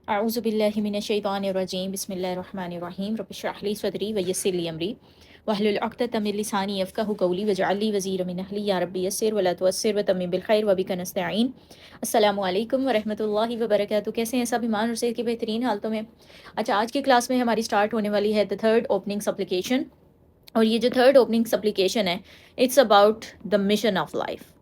اعوذ باللہ من الشیطان الرجیم بسم اللہ الرحمن الرحیم رب اشرح لی صدری ویسر لی امری واحلل عقدۃ من لسانی یفقہوا قولی واجعل لی وزیرا من اہلی یا ربی یسر ولا تعسر وتمم بالخیر وبک نستعین۔ السلام علیکم ورحمۃ اللہ وبرکاتہ۔ کیسے ہیں سب؟ ایمان اور صحت کی بہترین حالتوں میں۔ اچھا، آج کی کلاس میں ہماری سٹارٹ ہونے والی ہے دا تھرڈ اوپننگ سپلیکیشن، اور یہ جو تھرڈ اوپننگ سپلیکیشن ہے it's about the mission of life.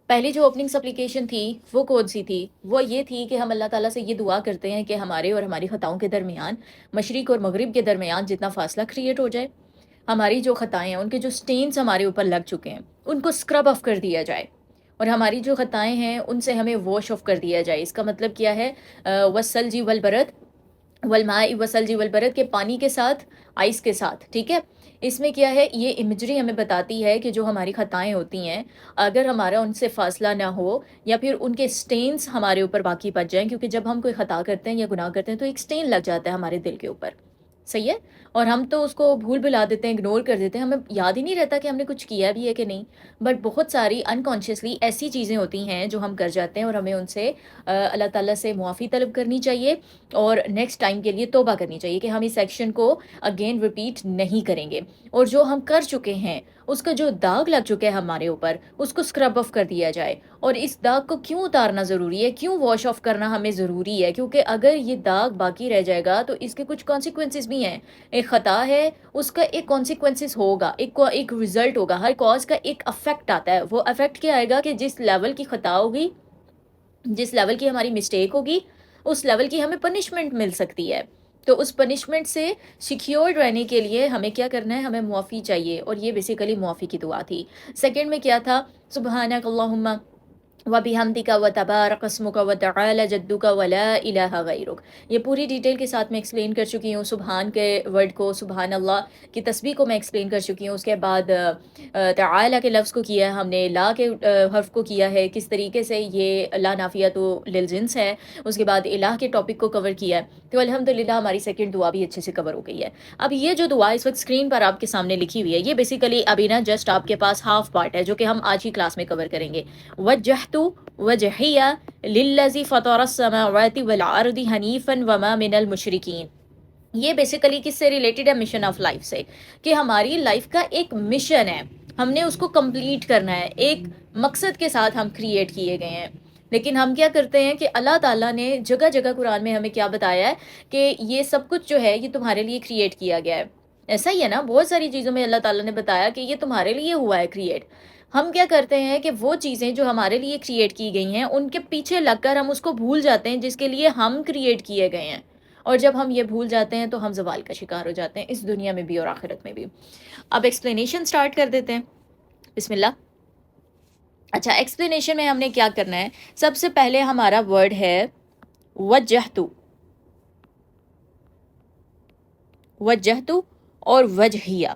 پہلی جو اوپننگ سپلیکیشن تھی وہ کون سی تھی؟ وہ یہ تھی کہ ہم اللہ تعالیٰ سے یہ دعا کرتے ہیں کہ ہمارے اور ہماری خطاؤں کے درمیان، مشرق اور مغرب کے درمیان جتنا فاصلہ کریٹ ہو جائے، ہماری جو خطائیں ہیں ان کے جو سٹینز ہمارے اوپر لگ چکے ہیں ان کو اسکرب آف کر دیا جائے، اور ہماری جو خطائیں ہیں ان سے ہمیں واش آف کر دیا جائے۔ اس کا مطلب کیا ہے؟ وسلجی والبرد والماء وسلجی والبرد، کے پانی کے ساتھ، آئس کے ساتھ، ٹھیک ہے؟ اس میں کیا ہے؟ یہ امیجری ہمیں بتاتی ہے کہ جو ہماری خطائیں ہوتی ہیں، اگر ہمارا ان سے فاصلہ نہ ہو یا پھر ان کے سٹینز ہمارے اوپر باقی بچ جائیں، کیونکہ جب ہم کوئی خطا کرتے ہیں یا گناہ کرتے ہیں تو ایک سٹین لگ جاتا ہے ہمارے دل کے اوپر، صحیح ہے؟ اور ہم تو اس کو بھول بھلا دیتے ہیں، اگنور کر دیتے ہیں، ہمیں یاد ہی نہیں رہتا کہ ہم نے کچھ کیا بھی ہے کہ نہیں۔ بٹ بہت ساری انکانشیسلی ایسی چیزیں ہوتی ہیں جو ہم کر جاتے ہیں، اور ہمیں ان سے اللہ تعالیٰ سے معافی طلب کرنی چاہیے، اور نیکسٹ ٹائم کے لیے توبہ کرنی چاہیے کہ ہم اس ایکشن کو اگین ریپیٹ نہیں کریں گے۔ اور جو ہم کر چکے ہیں، اس کا جو داغ لگ چکا ہے ہمارے اوپر، اس کو اسکرب آف کر دیا جائے۔ اور اس داغ کو کیوں اتارنا ضروری ہے، کیوں واش آف کرنا ہمیں ضروری ہے؟ کیونکہ اگر یہ داغ باقی رہ جائے گا تو اس کے کچھ کانسیکوینسز بھی ہیں۔ ایک خطا ہے، اس کا ایک کانسیکوینسز ہوگا، ایک رزلٹ ہوگا، ہر کاز کا ایک افیکٹ آتا ہے۔ وہ افیکٹ کیا آئے گا کہ جس لیول کی خطا ہوگی، جس لیول کی ہماری مسٹیک ہوگی، اس لیول کی ہمیں پنشمنٹ مل سکتی ہے۔ تو اس پنشمنٹ سے سیکیورڈ رہنے کے لیے ہمیں کیا کرنا ہے؟ ہمیں معافی چاہیے، اور یہ بیسیکلی معافی کی دعا تھی۔ سیکنڈ میں کیا تھا؟ سبحانک اللہم وَبِحَمْدِكَ وَتَبَارَكَ اسْمُكَ وَتَعَالَى جَدُّكَ وَلَا إِلَٰهَ غَيْرُكَ۔ یہ پوری ڈیٹیل کے ساتھ میں ایکسپلین کر چکی ہوں۔ سبحان کے ورڈ کو، سبحان اللہ کی تسبیح کو میں ایکسپلین کر چکی ہوں۔ اس کے بعد تعالی کے لفظ کو کیا ہے ہم نے، لا کے حرف کو کیا ہے، کس طریقے سے یہ لا نافیہ تو للجنس ہے۔ اس کے بعد الہ کے ٹاپک کو کور کیا ہے۔ تو الحمدللہ ہماری سیکنڈ دعا بھی اچھے سے کور ہو گئی ہے۔ اب یہ جو دعا اس وقت اسکرین پر آپ کے سامنے لکھی ہوئی ہے، یہ بیسیکلی ابھی نا جسٹ آپ کے پاس ہاف پارٹ ہے جو کہ ہم آج کی کلاس میں کور کریں گے۔ وجہت وجہیہ للذی فطر السماوات والارض حنیفا وما من المشرکین۔ یہ بیسیکلی کس سے ریلیٹڈ ہے؟ مشن آف لائف سے، کہ ہماری لائف کا ایک مشن ہے، ہم نے اس کو کمپلیٹ کرنا ہے، ایک مقصد کے ساتھ ہم کریٹ کیے گئے ہیں۔ لیکن ہم کیا کرتے ہیں کہ اللہ تعالیٰ نے جگہ جگہ قرآن میں ہمیں کیا بتایا ہے کہ یہ سب کچھ جو ہے یہ تمہارے لیے کریٹ کیا گیا ہے۔ ایسا ہی ہے نا، بہت ساری چیزوں میں اللہ تعالیٰ نے بتایا کہ یہ تمہارے لیے ہوا ہے کریٹ۔ ہم کیا کرتے ہیں کہ وہ چیزیں جو ہمارے لیے کریٹ کی گئی ہیں ان کے پیچھے لگ کر ہم اس کو بھول جاتے ہیں جس کے لیے ہم کریٹ کیے گئے ہیں، اور جب ہم یہ بھول جاتے ہیں تو ہم زوال کا شکار ہو جاتے ہیں، اس دنیا میں بھی اور آخرت میں بھی۔ اب ایکسپلینیشن سٹارٹ کر دیتے ہیں، بسم اللہ۔ اچھا، ایکسپلینیشن میں ہم نے کیا کرنا ہے؟ سب سے پہلے ہمارا ورڈ ہے وجہتو، وجہتو اور وجہیہ۔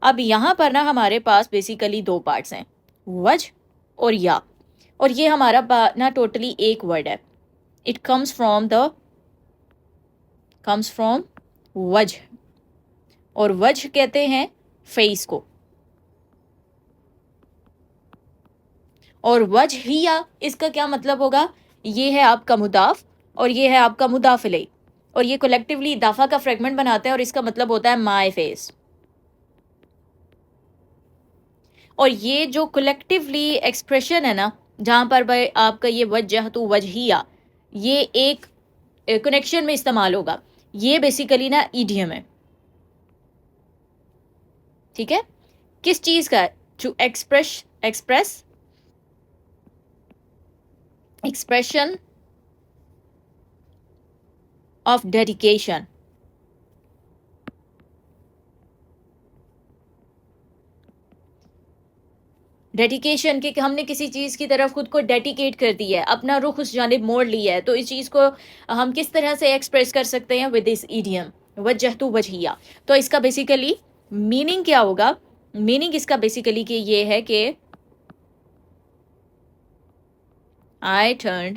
اب یہاں پر نا ہمارے پاس بیسیکلی دو پارٹس ہیں، وجہ اور یا، اور یہ ہمارا نا ٹوٹلی ایک ورڈ ہے۔ اٹ کمز فرام وجہ، اور وجہ کہتے ہیں فیس کو، اور وجہیہ اس کا کیا مطلب ہوگا؟ یہ ہے آپ کا مضاف اور یہ ہے آپ کا مضاف الیہ، اور یہ کولیکٹیولی اضافہ کا فریگمنٹ بناتے ہیں، اور اس کا مطلب ہوتا ہے مائی فیس۔ اور یہ جو کولیکٹیولی ایکسپریشن ہے نا، جہاں پر بھائی آپ کا یہ وجہ تو وجہیہ، یہ ایک کنیکشن میں استعمال ہوگا، یہ بیسیکلی نا ایڈیم ہے، ٹھیک ہے؟ کس چیز کا؟ To expression of dedication. Dedication کہ ہم نے کسی چیز کی طرف خود کو ڈیڈیکیٹ کر دی ہے، اپنا رخ اس جانب موڑ لیا ہے، تو اس چیز کو ہم کس طرح سے ایکسپریس کر سکتے ہیں؟ ود دس ایڈیم وجہتو وجہیہ۔ تو اس کا بیسیکلی میننگ کیا ہوگا؟ میننگ اس کا بیسیکلی کہ یہ ہے کہ I turned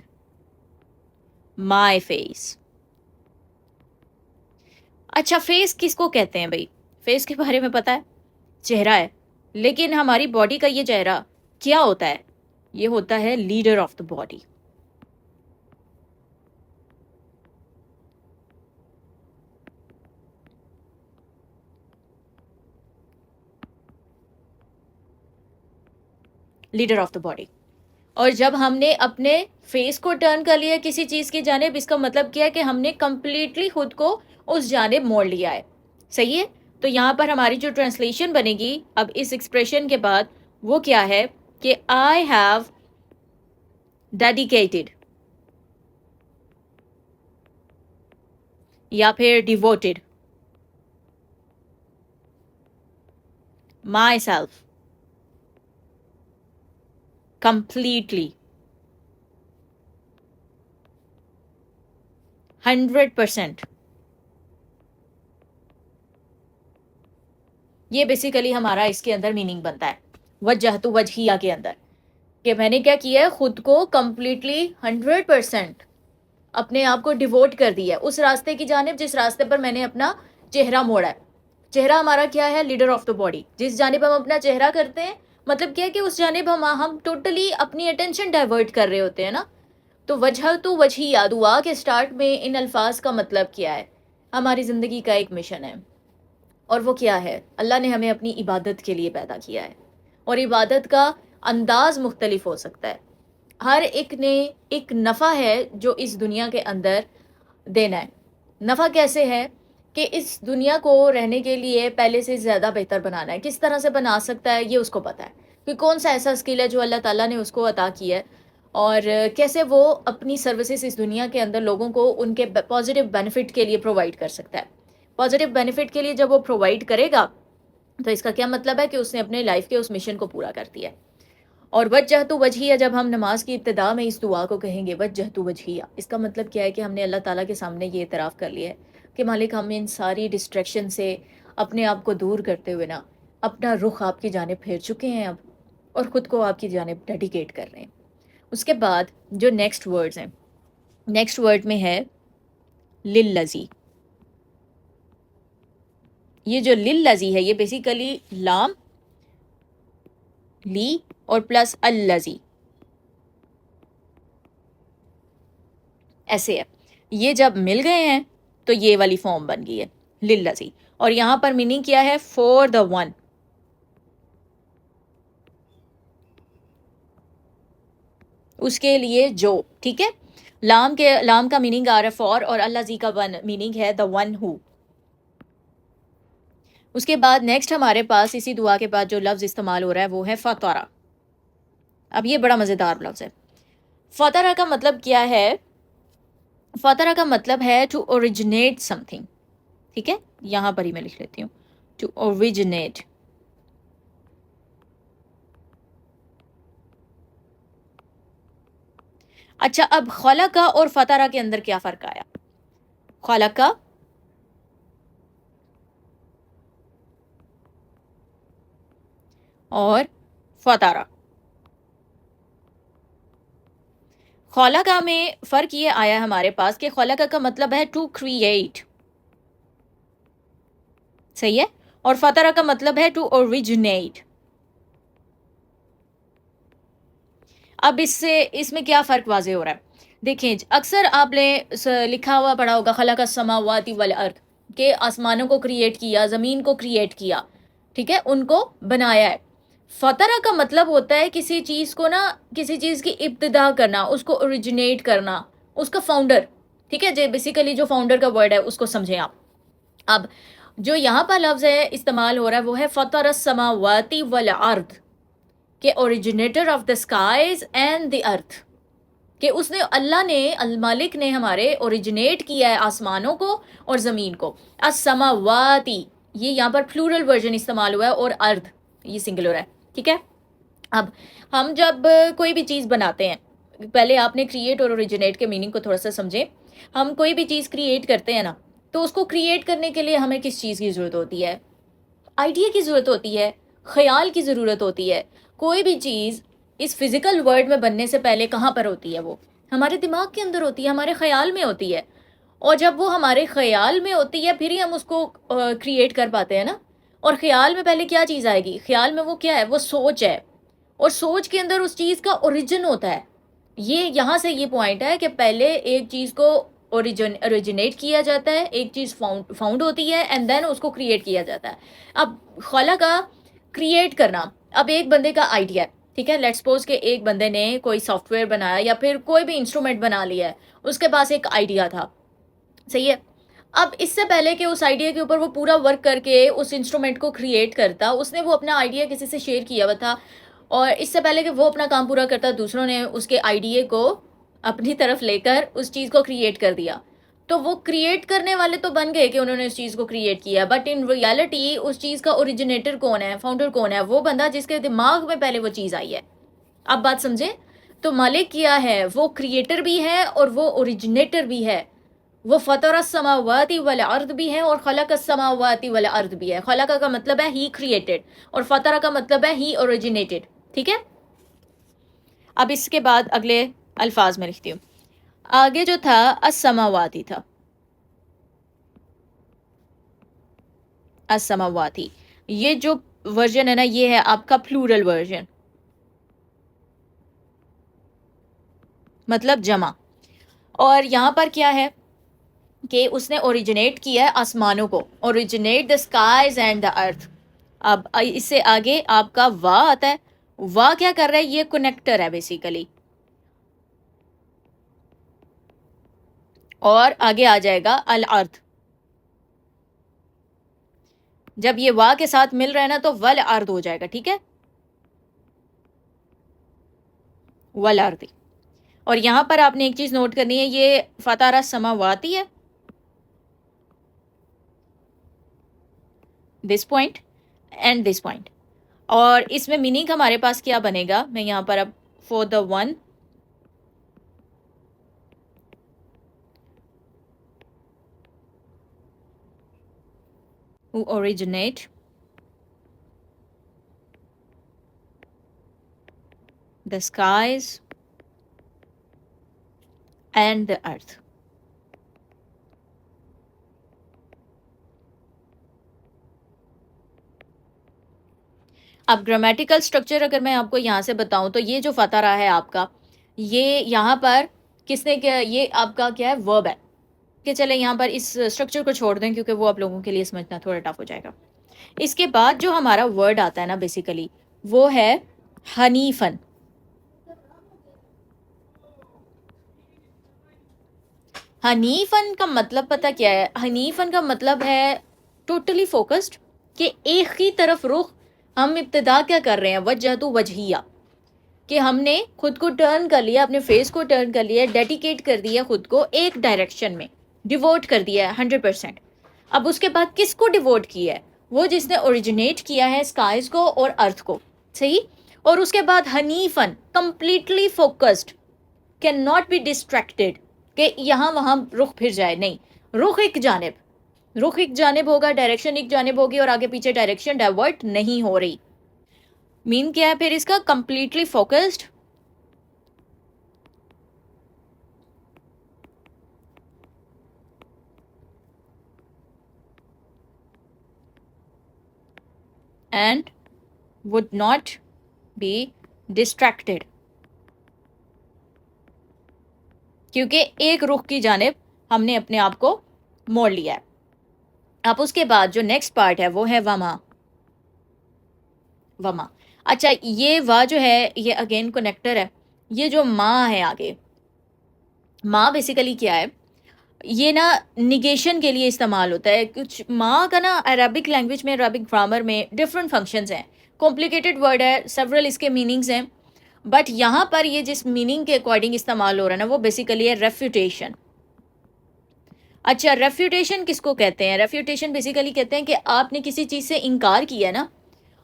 my face۔ اچھا، فیس کس کو کہتے ہیں بھائی؟ فیس کے بارے میں پتہ ہے، چہرہ ہے، لیکن ہماری باڈی کا یہ چہرہ کیا ہوتا ہے؟ یہ ہوتا ہے leader of the body. Leader of the body. اور جب ہم نے اپنے فیس کو ٹرن کر لیا کسی چیز کی جانب، اس کا مطلب کیا ہے کہ ہم نے کمپلیٹلی خود کو اس جانب موڑ لیا ہے. صحیح ہے؟ تو یہاں پر ہماری جو ٹرانسلیشن بنے گی اب اس ایکسپریشن کے بعد وہ کیا ہے کہ آئی ہیو ڈیڈیکیٹڈ یا پھر ڈیووٹڈ مائی سیلف completely 100%. یہ بیسیکلی ہمارا اس کے اندر میننگ بنتا ہے وجہت وجہیہ کے اندر، کہ میں نے کیا کیا ہے، خود کو کمپلیٹلی 100% اپنے آپ کو ڈیووٹ کر دیا ہے اس راستے کی جانب جس راستے پر میں نے اپنا چہرہ موڑا ہے. چہرہ ہمارا کیا ہے؟ Leader of the body. جس جانب ہم اپنا چہرہ کرتے ہیں مطلب کیا ہے کہ اس جانب ہم ٹوٹلی اپنی اٹینشن ڈائیورٹ کر رہے ہوتے ہیں نا. تو وجہت وجہیہ دعا کے سٹارٹ میں ان الفاظ کا مطلب کیا ہے؟ ہماری زندگی کا ایک مشن ہے، اور وہ کیا ہے؟ اللہ نے ہمیں اپنی عبادت کے لیے پیدا کیا ہے، اور عبادت کا انداز مختلف ہو سکتا ہے. ہر ایک نے ایک نفع ہے جو اس دنیا کے اندر دینا ہے. نفع کیسے ہے؟ کہ اس دنیا کو رہنے کے لیے پہلے سے زیادہ بہتر بنانا ہے. کس طرح سے بنا سکتا ہے یہ اس کو پتہ ہے کہ کون سا ایسا اسکل ہے جو اللہ تعالیٰ نے اس کو عطا کیا ہے، اور کیسے وہ اپنی سروسز اس دنیا کے اندر لوگوں کو ان کے پازیٹیو بینیفٹ کے لیے پرووائڈ کر سکتا ہے. پازیٹیو بینیفٹ کے لیے جب وہ پرووائڈ کرے گا تو اس کا کیا مطلب ہے کہ اس نے اپنے لائف کے اس مشن کو پورا کر دیا ہے. اور وجہت وجہیہ جب ہم نماز کی ابتدا میں اس دعا کو کہیں گے وجہت وجہیہ، اس کا مطلب کیا ہے کہ ہم نے اللہ تعالیٰ کے سامنے یہ اعتراف کر لیا ہے کہ مالک ہم ان ساری ڈسٹریکشن سے اپنے آپ کو دور کرتے ہوئے نا اپنا رخ آپ کی جانب پھیر چکے ہیں اب، اور خود کو آپ کی جانب ڈیڈیکیٹ کر رہے ہیں. اس کے بعد جو نیکسٹ ورڈز ہیں، نیکسٹ ورڈ میں ہے للذی. یہ جو للذی ہے یہ بیسیکلی لام لی اور پلس الذی ایسے ہے. یہ جب مل گئے ہیں تو یہ والی فارم بن گئی ہے للذی. اور یہاں پر میننگ کیا ہے؟ For the one. اس کے لیے جو، ٹھیک ہے. لام کا میننگ آ رہا ہے فور، اور الذی کا میننگ ہے دا ون ہو. اس کے بعد نیکسٹ ہمارے پاس اسی دعا کے بعد جو لفظ استعمال ہو رہا ہے وہ ہے فطرہ. اب یہ بڑا مزیدار لفظ ہے. فطرہ کا مطلب کیا ہے؟ فطرہ کا مطلب ہے ٹو اوریجنیٹ سم تھنگ. ٹھیک ہے، یہاں پر ہی میں لکھ لیتی ہوں ٹو اوریجنیٹ. اچھا، اب خلقہ اور فطرہ کے اندر کیا فرق آیا؟ خلقہ اور فطرہ. خلقہ میں فرق یہ آیا ہمارے پاس کہ خلقہ کا مطلب ہے ٹو کریٹ، صحیح ہے، اور فطرہ کا مطلب ہے ٹو اوریجنیٹ. اب اس میں کیا فرق واضح ہو رہا ہے؟ دیکھیں، اکثر آپ نے لکھا ہوا پڑھا ہوگا خلق السماوات والارض، کہ آسمانوں کو کریٹ کیا، زمین کو کریٹ کیا، ٹھیک ہے، ان کو بنایا ہے. فطرہ کا مطلب ہوتا ہے کسی چیز کو نا، کسی چیز کی ابتدا کرنا، اس کو اوریجنیٹ کرنا، اس کا فاؤنڈر. ٹھیک ہے، بیسیکلی جو فاؤنڈر کا ورڈ ہے اس کو سمجھیں آپ. اب جو یہاں پر لفظ ہے استعمال ہو رہا ہے وہ ہے فطر السماوات والارض، کہ originator of the skies and the earth, کہ اس نے، اللہ نے، المالک نے ہمارے اوریجنیٹ کیا ہے آسمانوں کو اور زمین کو. السماواتی، یہ یہاں پر پلورل ورژن استعمال ہوا ہے، اور ارض یہ سنگولر ہے. ٹھیک ہے. اب ہم جب کوئی بھی چیز بناتے ہیں، پہلے آپ نے کریٹ اور اوریجنیٹ کے میننگ کو تھوڑا سا سمجھیں. ہم کوئی بھی چیز کریٹ کرتے ہیں نا، تو اس کو کریٹ کرنے کے لیے ہمیں کس چیز کی ضرورت ہوتی ہے؟ آئیڈیا کی ضرورت ہوتی ہے، خیال کی ضرورت ہوتی ہے. کوئی بھی چیز اس فزیکل ورلڈ میں بننے سے پہلے کہاں پر ہوتی ہے؟ وہ ہمارے دماغ کے اندر ہوتی ہے، ہمارے خیال میں ہوتی ہے. اور جب وہ ہمارے خیال میں ہوتی ہے پھر ہی ہم اس کو کریٹ کر پاتے ہیں نا. اور خیال میں پہلے کیا چیز آئے گی؟ خیال میں وہ کیا ہے؟ وہ سوچ ہے، اور سوچ کے اندر اس چیز کا اوریجن ہوتا ہے. یہ یہاں سے یہ پوائنٹ ہے کہ پہلے ایک چیز کو اوریجنیٹ کیا جاتا ہے، ایک چیز فاؤنڈ ہوتی ہے، اینڈ دین اس کو کریٹ کیا جاتا ہے. اب خلا کا کریٹ کرنا، اب ایک بندے کا آئیڈیا ہے، ٹھیک ہے، لیٹ سپوز کہ ایک بندے نے کوئی سافٹ ویئر بنایا یا پھر کوئی بھی انسٹرومنٹ بنا لیا ہے، اس کے پاس ایک آئیڈیا تھا، صحیح ہے. اب اس سے پہلے کہ اس آئیڈیا کے اوپر وہ پورا ورک کر کے اس انسٹرومنٹ کو کریٹ کرتا، اس نے وہ اپنا آئیڈیا کسی سے شیئر کیا ہوا تھا، اور اس سے پہلے کہ وہ اپنا کام پورا کرتا دوسروں نے اس کے آئیڈیا کو اپنی طرف لے کر اس چیز کو کریٹ کر دیا. تو وہ کریٹ کرنے والے تو بن گئے کہ انہوں نے اس چیز کو کریٹ کیا، بٹ ان ریالٹی اس چیز کا اوریجنیٹر کون ہے، فاؤنڈر کون ہے؟ وہ بندہ جس کے دماغ میں پہلے وہ چیز آئی ہے. اب بات سمجھے؟ تو مالک کیا ہے؟ وہ کریٹر بھی ہے اور وہ اوریجنیٹر بھی ہے. وہ فطر السماوات والارض بھی ہے اور خلق السماوات والارض بھی ہے. خلق کا مطلب ہے ہی کریٹڈ، اور فطر کا مطلب ہے ہی اوریجنیٹڈ. ٹھیک ہے، اب اس کے بعد اگلے الفاظ میں لکھتی ہوں. آگے جو تھا السماواتی تھا، السماواتی، یہ جو ورژن ہے نا، یہ ہے آپ کا پلورل ورژن، مطلب جمع. اور یہاں پر کیا ہے کہ اس نے اوریجنیٹ کیا ہے آسمانوں کو، originate the skies and the earth. اب اس سے آگے آپ کا وا آتا ہے. وا کیا کر رہا ہے؟ یہ کنیکٹر ہے بیسیکلی. اور آگے آ جائے گا الارض. جب یہ وا کے ساتھ مل رہا ہے نا تو والارض ہو جائے گا. ٹھیک ہے، والارض. اور یہاں پر آپ نے ایک چیز نوٹ کرنی ہے، یہ فطر السماواتی ہے، this point and this point. اور اس میں میننگ ہمارے پاس کیا بنے گا؟ میں یہاں پر اب for the one who originate the skies and the earth. اب گرامیٹیکل سٹرکچر اگر میں آپ کو یہاں سے بتاؤں تو یہ جو فطرہ ہے آپ کا، یہ یہاں پر کس نے کیا؟ یہ آپ کا کیا ہے؟ ورب ہے. کہ چلے یہاں پر اس سٹرکچر کو چھوڑ دیں کیونکہ وہ آپ لوگوں کے لیے سمجھنا تھوڑا ٹف ہو جائے گا. اس کے بعد جو ہمارا ورڈ آتا ہے نا بیسیکلی، وہ ہے حنیفن. حنیفن کا مطلب پتہ کیا ہے؟ حنیفن کا مطلب ہے ٹوٹلی فوکسڈ، کہ ایک ہی طرف رخ. ہم ابتدا کیا کر رہے ہیں؟ وجہت وجہیہ، کہ ہم نے خود کو ٹرن کر لیا، اپنے فیس کو ٹرن کر لیا، ڈیڈیکیٹ کر دیا خود کو ایک ڈائریکشن میں، ڈیووٹ کر دیا ہے 100%. اب اس کے بعد کس کو ڈیووٹ کیا ہے؟ وہ جس نے اوریجنیٹ کیا ہے اسکائز کو اور ارتھ کو، صحیح. اور اس کے بعد حنیفن، completely focused, can not be distracted, کہ یہاں وہاں رخ پھر جائے، نہیں، رخ ایک جانب، رخ ایک جانب ہوگا، ڈائریکشن ایک جانب ہوگی، اور آگے پیچھے ڈائریکشن ڈائیورٹ نہیں ہو رہی. مین کیا ہے پھر اس کا؟ Completely focused and would not be distracted، کیونکہ ایک رخ کی جانب ہم نے اپنے آپ کو موڑ لیا ہے. اب اس کے بعد جو نیکسٹ پارٹ ہے وہ ہے وما. وما، اچھا، یہ وا جو ہے یہ اگین کنیکٹر ہے. یہ جو ماں ہے آگے، ماں بیسیکلی کیا ہے؟ یہ نا نگیشن کے لیے استعمال ہوتا ہے. کچھ ماں کا نا عربک لینگویج میں، عربک گرامر میں ڈفرینٹ فنکشنز ہیں، کمپلیکیٹڈ ورڈ ہے، سیورل اس کے میننگز ہیں. بٹ یہاں پر یہ جس میننگ کے اکارڈنگ استعمال ہو رہا ہے نا، وہ بیسیکلی ہے ریفیوٹیشن. اچھا، ریفیوٹیشن کس کو کہتے ہیں؟ ریفیوٹیشن بیسیکلی کہتے ہیں کہ آپ نے کسی چیز سے انکار کیا نا،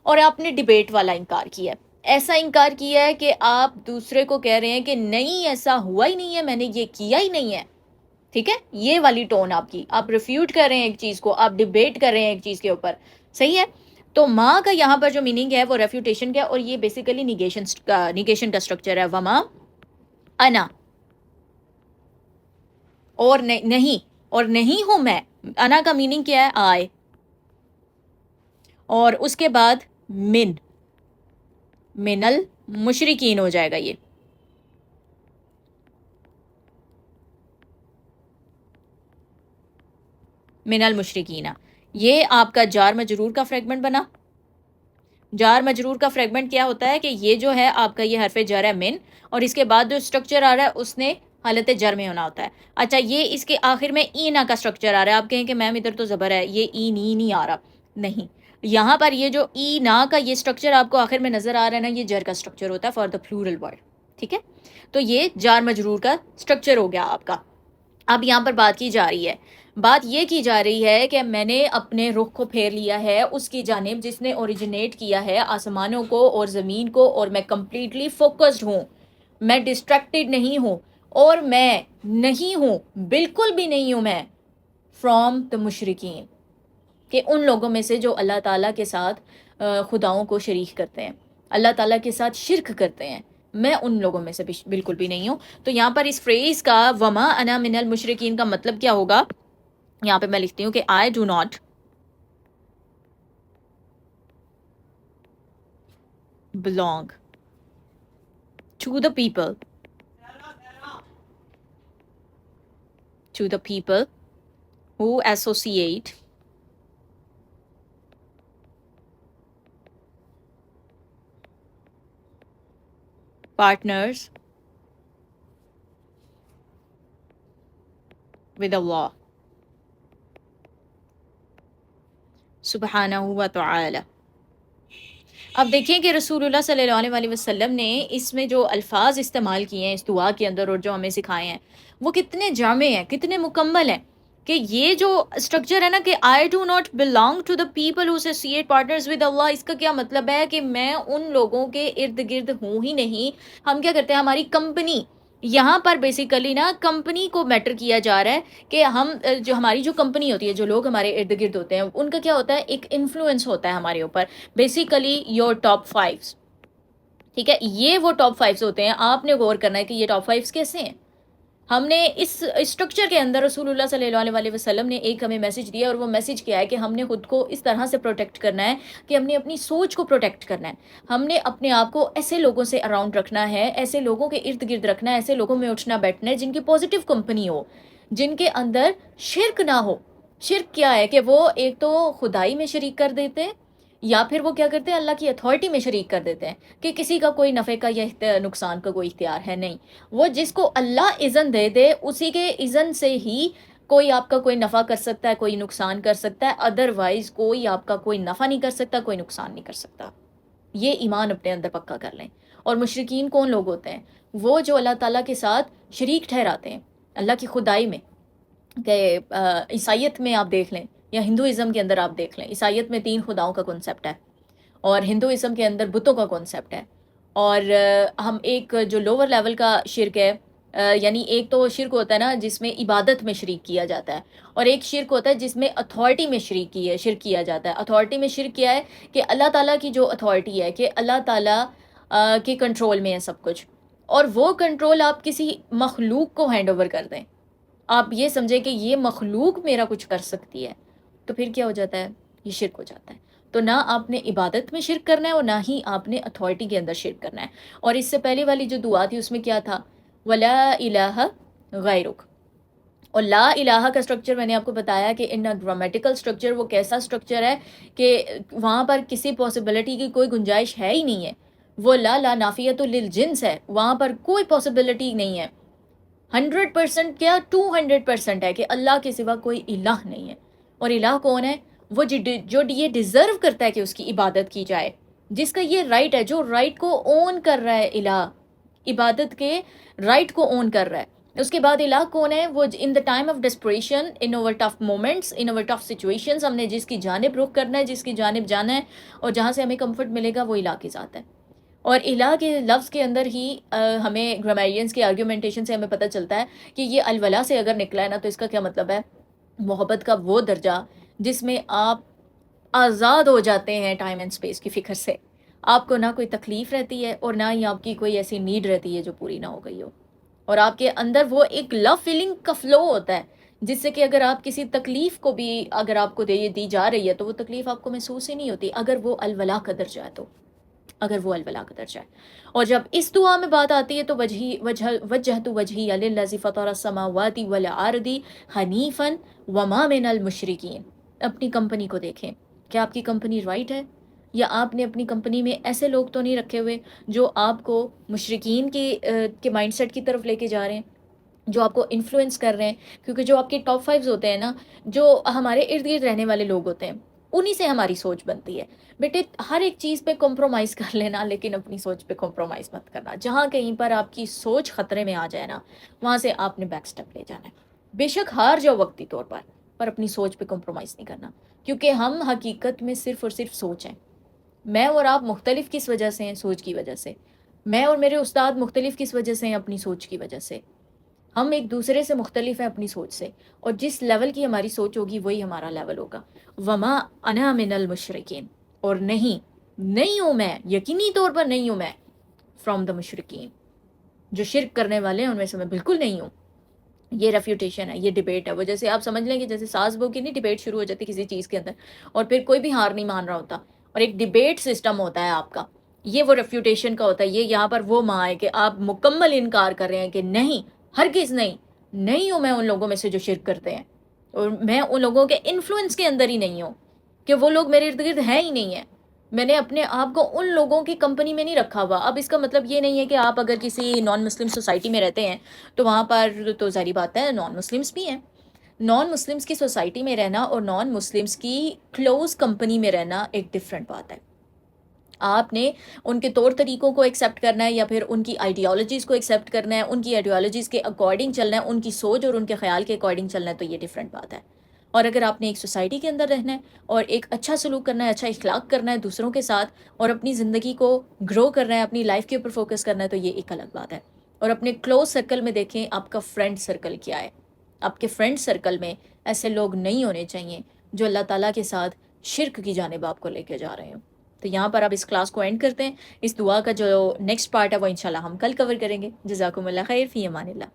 اور آپ نے ڈیبیٹ والا انکار کیا ہے. ایسا انکار کیا ہے کہ آپ دوسرے کو کہہ رہے ہیں کہ نہیں، ایسا ہوا ہی نہیں ہے، میں نے یہ کیا ہی نہیں ہے. ٹھیک ہے، یہ والی ٹون آپ کی، آپ ریفیوٹ کر رہے ہیں ایک چیز کو، آپ ڈیبیٹ کر رہے ہیں ایک چیز کے اوپر، صحیح ہے. تو ماں کا یہاں پر جو میننگ ہے وہ ریفیوٹیشن کا ہے، اور یہ بیسیکلی نیگیشن کا اسٹرکچر ہے. وما انا، اور نہیں، اور نہیں ہوں میں. انا کا میننگ کیا ہے؟ آئے. اور اس کے بعد من المشرکین ہو جائے گا. یہ من المشرکین یہ آپ کا جار مجرور کا فریگمنٹ بنا. جار مجرور کا فریگمنٹ کیا ہوتا ہے کہ یہ جو ہے آپ کا یہ حرف جر ہے من، اور اس کے بعد جو اسٹرکچر آ رہا ہے اس نے حالت جر میں ہونا ہوتا ہے. اچھا یہ اس کے آخر میں اینا کا اسٹرکچر آ رہا ہے. آپ کہیں کہ میم ادھر تو زبر ہے، یہ ای نی نہیں آ رہا. نہیں، یہاں پر یہ جو ای نا کا یہ اسٹرکچر آپ کو آخر میں نظر آ رہا ہے نا، یہ جر کا اسٹرکچر ہوتا ہے فار دا پلورل ورڈ. ٹھیک ہے، تو یہ جار مجرور کا اسٹرکچر ہو گیا آپ کا. اب یہاں پر بات کی جا رہی ہے، بات یہ کی جا رہی ہے کہ میں نے اپنے رخ کو پھیر لیا ہے اس کی جانب جس نے اوریجنیٹ کیا ہے آسمانوں کو اور زمین کو، اور میں کمپلیٹلی فوکسڈ ہوں، میں ڈسٹریکٹڈ نہیں ہوں، اور میں نہیں ہوں، بالکل بھی نہیں ہوں میں فرام دا مشرکین، کہ ان لوگوں میں سے جو اللہ تعالیٰ کے ساتھ خداؤں کو شریک کرتے ہیں، اللہ تعالیٰ کے ساتھ شرک کرتے ہیں. میں ان لوگوں میں سے بالکل بھی نہیں ہوں. تو یہاں پر اس فریز کا وما انا من المشرکین کا مطلب کیا ہوگا؟ یہاں پہ میں لکھتی ہوں کہ I do not belong to the people who associate partners with Allah سبحانہ و تعالی. اب دیکھیں کہ رسول اللہ صلی اللہ علیہ وسلم نے اس میں جو الفاظ استعمال کیے ہیں اس دعا کے اندر اور جو ہمیں سکھائے ہیں وہ کتنے جامع ہیں، کتنے مکمل ہیں. کہ یہ جو اسٹرکچر ہے نا کہ I do not belong to the people who associate partners with Allah، اس کا کیا مطلب ہے کہ میں ان لوگوں کے ارد گرد ہوں ہی نہیں. ہم کیا کرتے ہیں، ہماری کمپنی، یہاں پر بیسیکلی نا کمپنی کو میٹر کیا جا رہا ہے کہ ہم جو ہماری جو کمپنی ہوتی ہے، جو لوگ ہمارے ارد گرد ہوتے ہیں، ان کا کیا ہوتا ہے، ایک انفلوئنس ہوتا ہے ہمارے اوپر. Basically your top fives. ٹھیک ہے، یہ وہ ٹاپ فائیوز ہوتے ہیں. آپ نے غور کرنا ہے کہ یہ ٹاپ فائیوز کیسے ہیں. ہم نے اس اسٹرکچر کے اندر رسول اللہ صلی اللہ علیہ وسلم نے ایک ہمیں میسج دیا، اور وہ میسج کیا ہے کہ ہم نے خود کو اس طرح سے پروٹیکٹ کرنا ہے کہ ہم نے اپنی سوچ کو پروٹیکٹ کرنا ہے. ہم نے اپنے آپ کو ایسے لوگوں سے اراؤنڈ رکھنا ہے، ایسے لوگوں کے ارد گرد رکھنا ہے، ایسے لوگوں میں اٹھنا بیٹھنا ہے جن کی پازیٹیو کمپنی ہو، جن کے اندر شرک نہ ہو. شرک کیا ہے کہ وہ ایک تو خدائی میں شریک کر دیتے ہیں، یا پھر وہ کیا کرتے ہیں، اللہ کی اتھارٹی میں شریک کر دیتے ہیں کہ کسی کا کوئی نفع کا یا نقصان کا کوئی اختیار ہے. نہیں، وہ جس کو اللہ اذن دے دے اسی کے اذن سے ہی کوئی آپ کا کوئی نفع کر سکتا ہے، کوئی نقصان کر سکتا ہے. ادروائز کوئی آپ کا کوئی نفع نہیں کر سکتا، کوئی نقصان نہیں کر سکتا. یہ ایمان اپنے اندر پکا کر لیں. اور مشرکین کون لوگ ہوتے ہیں؟ وہ جو اللہ تعالیٰ کے ساتھ شریک ٹھہراتے ہیں اللہ کی خدائی میں. کہ عیسائیت میں آپ دیکھ لیں یا ہندوازم کے اندر آپ دیکھ لیں، عیسائیت میں 3 خداؤں کا کنسیپٹ ہے، اور ہندوازم کے اندر بتوں کا کنسیپٹ ہے. اور ہم ایک جو لوور لیول کا شرک ہے، یعنی ایک تو شرک ہوتا ہے نا جس میں عبادت میں شریک کیا جاتا ہے، اور ایک شرک ہوتا ہے جس میں اتھارٹی میں شرک کیا جاتا ہے. اتھارٹی میں شرک کیا ہے کہ اللہ تعالیٰ کی جو اتھارٹی ہے، کہ اللہ تعالیٰ کے کنٹرول میں ہے سب کچھ، اور وہ کنٹرول آپ کسی مخلوق کو ہینڈ اوور کر دیں. آپ یہ سمجھیں کہ یہ مخلوق میرا کچھ کر سکتی ہے، تو پھر کیا ہو جاتا ہے، یہ شرک ہو جاتا ہے. تو نہ آپ نے عبادت میں شرک کرنا ہے، اور نہ ہی آپ نے اتھارٹی کے اندر شرک کرنا ہے. اور اس سے پہلے والی جو دعا تھی اس میں کیا تھا، وَلَا إِلَٰهَ غَيْرُكَ. اور لا الہ کا سٹرکچر میں نے آپ کو بتایا کہ ان گرامیٹیکل سٹرکچر وہ کیسا سٹرکچر ہے کہ وہاں پر کسی پاسبلٹی کی کوئی گنجائش ہے ہی نہیں ہے. وہ لا نافیت للجنس ہے، وہاں پر کوئی پاسبلٹی نہیں ہے. 100% کیا 200% ہے کہ اللہ کے سوا کوئی الہ نہیں ہے. اور الہ کون ہے؟ وہ جو یہ ڈیزرو کرتا ہے کہ اس کی عبادت کی جائے، جس کا یہ رائٹ ہے، جو رائٹ کو اون کر رہا ہے. الہ عبادت کے رائٹ کو اون کر رہا ہے. اس کے بعد الہ کون ہے؟ وہ in the time of depression, in our tough moments, in our tough situations, ہم نے جس کی جانب رخ کرنا ہے، جس کی جانب جانا ہے اور جہاں سے ہمیں کمفرٹ ملے گا، وہ الہ کی ذات ہے. اور الہ کے لفظ کے اندر ہی ہمیں گرامیرینس کی آرگیومنٹیشن سے ہمیں پتہ چلتا ہے کہ یہ الولا سے اگر نکلا ہے نا، تو اس کا کیا مطلب ہے، محبت کا وہ درجہ جس میں آپ آزاد ہو جاتے ہیں ٹائم اینڈ اسپیس کی فکر سے. آپ کو نہ کوئی تکلیف رہتی ہے اور نہ ہی آپ کی کوئی ایسی نیڈ رہتی ہے جو پوری نہ ہو گئی ہو. اور آپ کے اندر وہ ایک لو فیلنگ کا فلو ہوتا ہے جس سے کہ اگر آپ کسی تکلیف کو بھی اگر آپ کو دی جا رہی ہے تو وہ تکلیف آپ کو محسوس ہی نہیں ہوتی، اگر وہ الولا کا درجہ ہے تو، اگر وہ الولا کا درجہ ہے۔ اور جب اس دعا میں بات آتی ہے تو وجہت وجہی للذی فطر السماوات والارض حنیفا وما من المشرکین۔ اپنی کمپنی کو دیکھیں، کیا آپ کی کمپنی رائٹ ہے؟ یا آپ نے اپنی کمپنی میں ایسے لوگ تو نہیں رکھے ہوئے جو آپ کو مشرکین کے مائنڈ سیٹ کی طرف لے کے جا رہے ہیں، جو آپ کو انفلوئنس کر رہے ہیں؟ کیونکہ جو آپ کے ٹاپ فائیوز ہوتے ہیں نا، جو ہمارے ارد گرد رہنے والے لوگ ہوتے ہیں، انہی سے ہماری سوچ بنتی ہے۔ بیٹے ہر ایک چیز پہ کمپرومائز کر لینا، لیکن اپنی سوچ پہ کمپرومائز مت کرنا۔ جہاں کہیں پر آپ کی سوچ خطرے میں آ جائے نا، وہاں سے آپ نے بیک سٹیپ لے جانا ہے۔ بے شک ہار جاؤ وقتی طور پر اپنی سوچ پہ کمپرومائز نہیں کرنا، کیونکہ ہم حقیقت میں صرف اور صرف سوچ ہیں۔ میں اور آپ مختلف کس وجہ سے ہیں؟ سوچ کی وجہ سے۔ میں اور میرے استاد مختلف کس وجہ سے ہیں؟ اپنی سوچ کی وجہ سے۔ ہم ایک دوسرے سے مختلف ہیں اپنی سوچ سے، اور جس لیول کی ہماری سوچ ہوگی وہی ہمارا لیول ہوگا۔ وما انا من المشرکین، اور نہیں ہوں میں، یقینی طور پر نہیں ہوں میں فرام دا مشرکین، جو شرک کرنے والے ہیں ان میں سے میں بالکل نہیں ہوں۔ یہ ریفیوٹیشن ہے، یہ ڈیبیٹ ہے۔ وہ جیسے آپ سمجھ لیں کہ جیسے ساس بہو کی نہیں ڈیبیٹ شروع ہو جاتی کسی چیز کے اندر، اور پھر کوئی بھی ہار نہیں مان رہا ہوتا، اور ایک ڈیبیٹ سسٹم ہوتا ہے آپ کا، یہ وہ ریفیوٹیشن کا ہوتا ہے۔ یہ یہاں پر وہ ماں ہے کہ آپ مکمل انکار کر رہے ہیں کہ نہیں، ہرگز نہیں ہوں میں ان لوگوں میں سے جو شرک کرتے ہیں، اور میں ان لوگوں کے انفلوئنس کے اندر ہی نہیں ہوں، کہ وہ لوگ میرے ارد گرد ہیں ہی نہیں ہیں۔ میں نے اپنے آپ کو ان لوگوں کی کمپنی میں نہیں رکھا ہوا۔ اب اس کا مطلب یہ نہیں ہے کہ آپ اگر کسی نان مسلم سوسائٹی میں رہتے ہیں تو وہاں پر تو ظاہری بات ہے نان مسلمس بھی ہیں۔ نان مسلمس کی سوسائٹی میں رہنا اور نان مسلمس کی کلوز کمپنی میں رہنا ایک ڈفرینٹ بات ہے۔ آپ نے ان کے طور طریقوں کو ایکسیپٹ کرنا ہے، یا پھر ان کی آئیڈیالوجیز کو ایکسیپٹ کرنا ہے، ان کی آئیڈیالوجیز کے اکارڈنگ چلنا ہے، ان کی سوچ اور ان کے خیال کے اکارڈنگ چلنا ہے، تو یہ ڈفرینٹ بات ہے۔ اور اگر آپ نے ایک سوسائٹی کے اندر رہنا ہے اور ایک اچھا سلوک کرنا ہے، اچھا اخلاق کرنا ہے دوسروں کے ساتھ، اور اپنی زندگی کو گرو کرنا ہے، اپنی لائف کے اوپر فوکس کرنا ہے، تو یہ ایک الگ بات ہے۔ اور اپنے کلوز سرکل میں دیکھیں آپ کا فرینڈ سرکل کیا ہے۔ آپ کے فرینڈ سرکل میں ایسے لوگ نہیں ہونے چاہیے جو اللہ تعالیٰ کے ساتھ شرک کی جانب آپ کو لے کے جا رہے ہوں۔ تو یہاں پر اب اس کلاس کو اینڈ کرتے ہیں۔ اس دعا کا جو نیکسٹ پارٹ ہے وہ انشاءاللہ ہم کل کور کریں گے۔ جزاکم اللہ خیر، فی امان اللہ۔